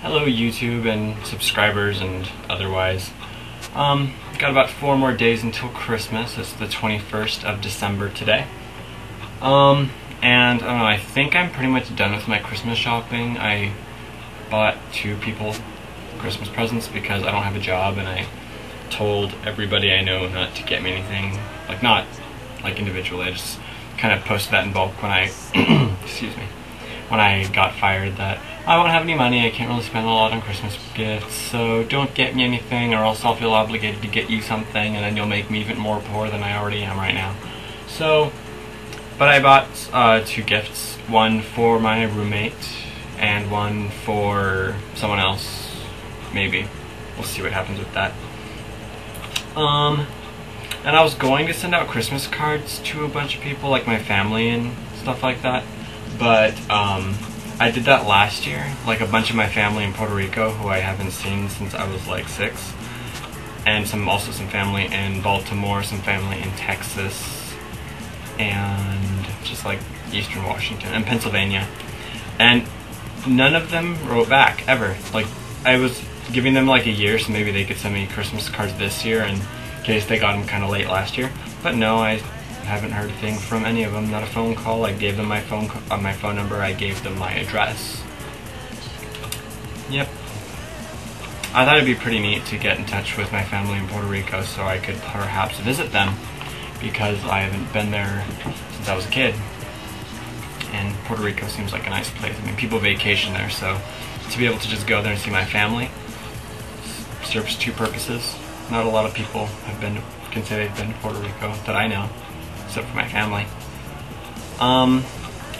Hello YouTube and subscribers and otherwise. Got about 4 more days until Christmas. It's the 21st of December today. And I don't know, I think I'm pretty much done with my Christmas shopping. I bought 2 people Christmas presents because I don't have a job, and I told everybody I know not to get me anything, like not like individually. I just kind of posted that in bulk when I excuse me, when I got fired, that I won't have any money, I can't really spend a lot on Christmas gifts, so don't get me anything or else I'll feel obligated to get you something, and then you'll make me even more poor than I already am right now. So, but I bought 2 gifts, one for my roommate and one for someone else, maybe. We'll see what happens with that. And I was going to send out Christmas cards to a bunch of people, like my family and stuff like that, but I did that last year, like a bunch of my family in Puerto Rico who I haven't seen since I was like 6, and also some family in Baltimore, some family in Texas, and just like Eastern Washington and Pennsylvania, and none of them wrote back ever. Like, I was giving them like a year so maybe they could send me Christmas cards this year in case they got them kind of late last year, but no, I haven't heard a thing from any of them. Not a phone call. I gave them my phone number. I gave them my address. Yep. I thought it'd be pretty neat to get in touch with my family in Puerto Rico so I could perhaps visit them, because I haven't been there since I was a kid. And Puerto Rico seems like a nice place. I mean, people vacation there, so to be able to just go there and see my family serves 2 purposes. Not a lot of people can say they've been to Puerto Rico that I know, except for my family.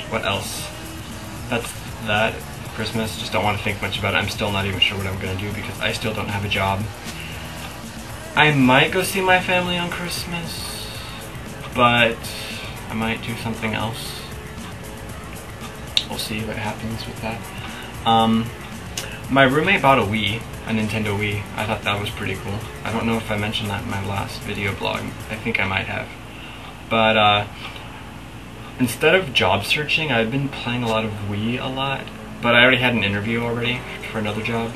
What else? That's that. Christmas, just don't want to think much about it. I'm still not even sure what I'm going to do because I still don't have a job. I might go see my family on Christmas, but I might do something else. We'll see what happens with that. My roommate bought a Nintendo Wii. I thought that was pretty cool. I don't know if I mentioned that in my last video blog. I think I might have. But instead of job searching, I've been playing a lot of Wii a lot. But I already had an interview already for another job,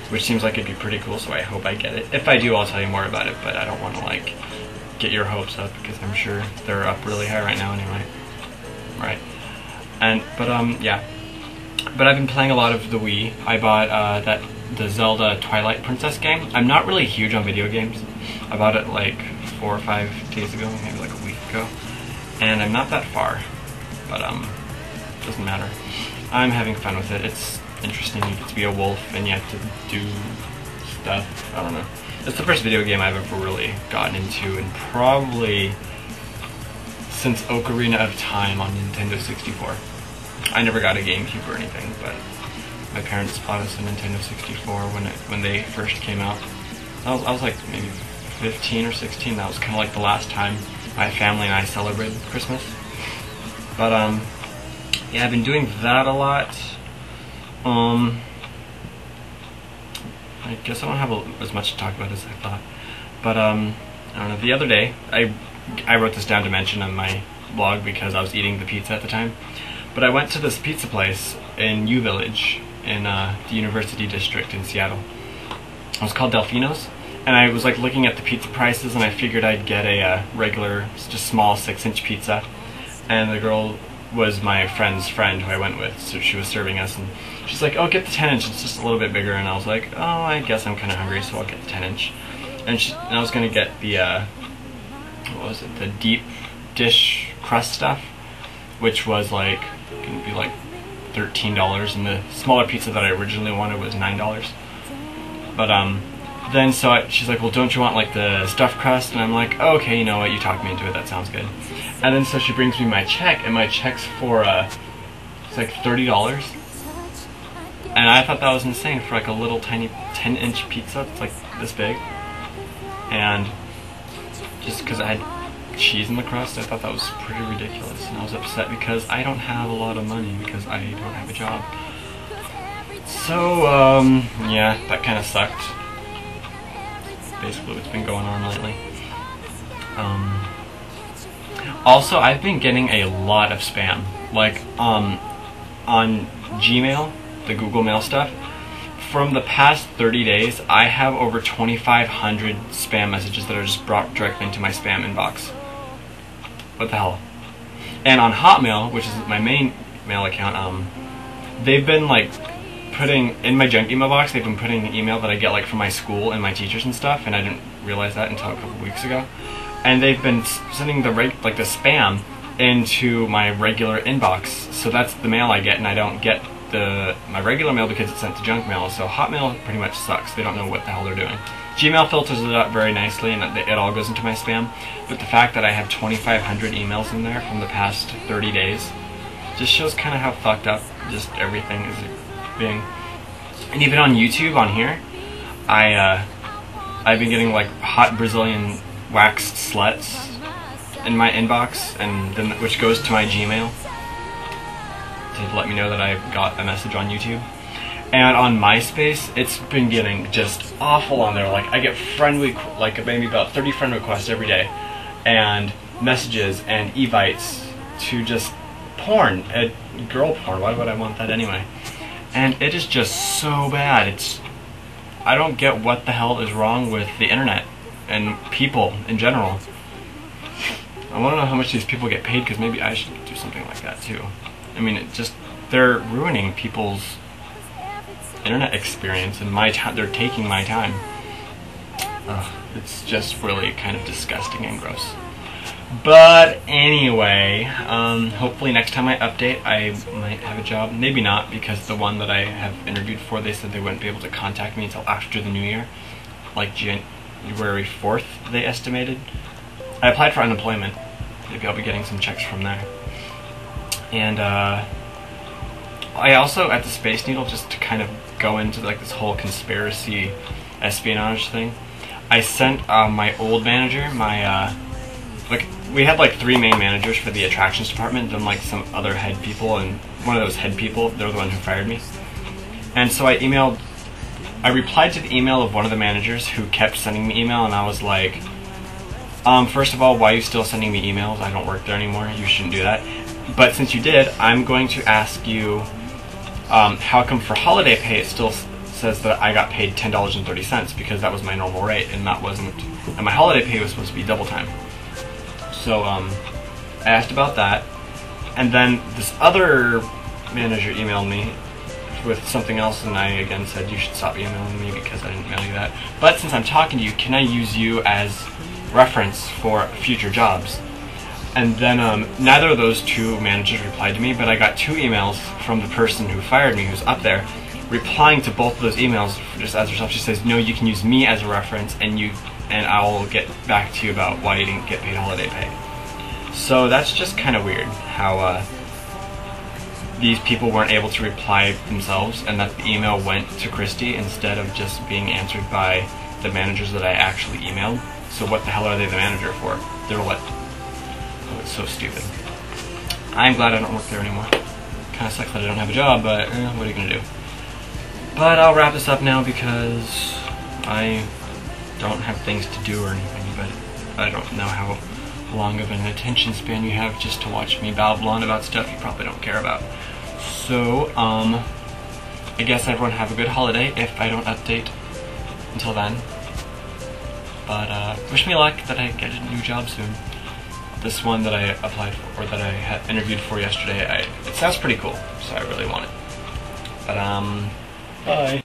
which seems like it'd be pretty cool, so I hope I get it. If I do, I'll tell you more about it, but I don't want to like get your hopes up because I'm sure they're up really high right now anyway. Right. Yeah. But I've been playing a lot of the Wii. I bought the Zelda Twilight Princess game. I'm not really huge on video games. I bought it like 4 or 5 days ago, maybe like a week ago. And I'm not that far, but doesn't matter. I'm having fun with it. It's interesting. You get to be a wolf and you have to do stuff. I don't know. It's the first video game I've ever really gotten into, and probably since Ocarina of Time on Nintendo 64. I never got a GameCube or anything, but my parents bought us a Nintendo 64 when they first came out. I was like maybe 15 or 16. That was kind of like the last time my family and I celebrated Christmas. But yeah, I've been doing that a lot. I guess I don't have as much to talk about as I thought. But I don't know. The other day, I wrote this down to mention on my blog because I was eating the pizza at the time. But I went to this pizza place in U Village in the University District in Seattle. It was called Delfino's, and I was like looking at the pizza prices, and I figured I'd get a regular, just small 6-inch pizza. And the girl was my friend's friend who I went with, so she was serving us, and she's like, "Oh, get the 10-inch, it's just a little bit bigger." And I was like, "Oh, I guess I'm kind of hungry, so I'll get the 10-inch." And I was gonna get the what was it? The deep dish crust stuff, which was like gonna be like $13, and the smaller pizza that I originally wanted was $9. But then she's like, "Well, don't you want like the stuffed crust?" And I'm like, "Oh, okay, you know what? You talked me into it. That sounds good." And then so she brings me my check, and my check's for it's like $30. And I thought that was insane for like a little tiny 10-inch pizza. It's like this big, and just because I had cheese in the crust, I thought that was pretty ridiculous, and I was upset because I don't have a lot of money because I don't have a job. So yeah, that kind of sucked. Basically what's been going on lately. Also, I've been getting a lot of spam, like on Gmail, the Google Mail stuff. from the past 30 days, I have over 2,500 spam messages that are just brought directly into my spam inbox. What the hell? And on Hotmail, which is my main mail account, they've been like putting in my junk email box. They've been putting an email that I get like from my school and my teachers and stuff, and I didn't realize that until a couple weeks ago. And they've been sending the spam into my regular inbox, so that's the mail I get, and I don't get my regular mail because it's sent to junk mail. So Hotmail pretty much sucks. They don't know what the hell they're doing. Gmail filters it out very nicely, and it all goes into my spam. But the fact that I have 2,500 emails in there from the past 30 days just shows kind of how fucked up just everything is being. And even on YouTube, on here, I've been getting like hot Brazilian waxed sluts in my inbox, and then which goes to my Gmail to let me know that I got a message on YouTube. And on MySpace, it's been getting just awful on there. Like I get maybe about 30 friend requests every day, and messages and evites to just porn, girl porn. Why would I want that anyway? And it is just so bad. I don't get what the hell is wrong with the internet and people in general. I want to know how much these people get paid, because maybe I should do something like that too. I mean, they're ruining people's internet experience, and they're taking my time. It's just really kind of disgusting and gross. But anyway, hopefully next time I update, I might have a job. Maybe not, because the one that I have interviewed for, they said they wouldn't be able to contact me until after the new year, like January 4th, they estimated. I applied for unemployment. Maybe I'll be getting some checks from there. And I also, at the Space Needle, just to kind of go into like this whole conspiracy espionage thing, I sent my old manager, we had like 3 main managers for the attractions department, then like some other head people, and one of those head people, they're the one who fired me. And so I replied to the email of one of the managers who kept sending me email, and I was like, first of all, why are you still sending me emails? I don't work there anymore. You shouldn't do that. But since you did, I'm going to ask you, how come for holiday pay it still says that I got paid $10.30, because that was my normal rate, and my holiday pay was supposed to be double time. So I asked about that, and then this other manager emailed me with something else, and I again said you should stop emailing me because I didn't mail you that. But since I'm talking to you, can I use you as reference for future jobs? And then neither of those 2 managers replied to me, but I got 2 emails from the person who fired me, who's up there, replying to both of those emails just as herself. She says, no, you can use me as a reference, and I'll get back to you about why you didn't get paid holiday pay. So that's just kind of weird, how these people weren't able to reply themselves, and that the email went to Christy instead of just being answered by the managers that I actually emailed. So what the hell are they the manager for? They're what? Oh, it's so stupid. I'm glad I don't work there anymore. Kind of sucks that I don't have a job, but what are you gonna do? But I'll wrap this up now because I don't have things to do or anything, but I don't know how long of an attention span you have just to watch me babble on about stuff you probably don't care about. So, I guess everyone have a good holiday if I don't update until then. But wish me luck that I get a new job soon. This one that I applied for, or that I had interviewed for yesterday, it sounds pretty cool, so I really want it. But bye.